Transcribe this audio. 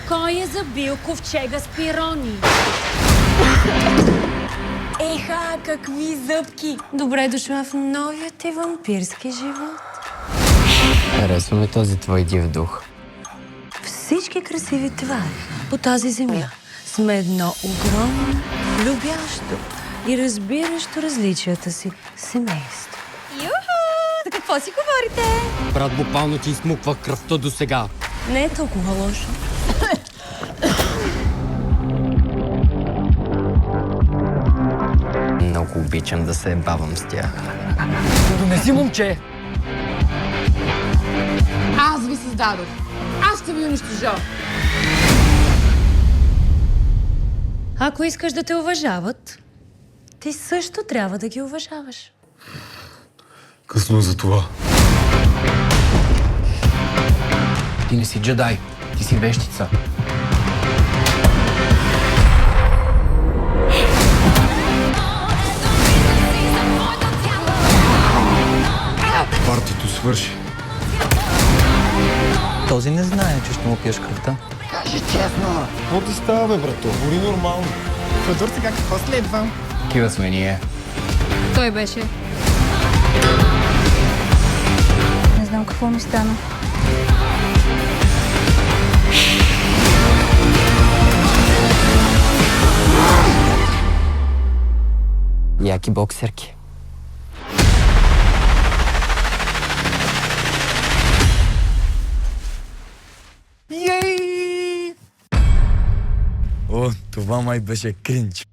Кой е забил ковчега с пирони? Еха, какви зъбки! Добре дошла в новия ти вампирски живот. Харесва ми този твой див дух. Всички красиви твари по тази земя сме едно огромно, любящо и разбиращо различията си семейство. Юху! За какво си говорите? Брат буквално ти измуква кръвта до сега. Не е толкова лошо. Много обичам да се бавам с тях. Донеси, момче! Аз ви създадох. Аз ще ви унищожа. Ако искаш да те уважават, ти също трябва да ги уважаваш. Късно е за това. Ти не си джедай, ти си вещица. Партито свърши. Този не знае, че ще му пиеш кръвта. Какво ти става, бе, брато? Гори нормално. Федор, сега какво следва? Кива сме ние. Той беше. Не знам какво ми стана. Яки боксерки. О, това май беше кринч.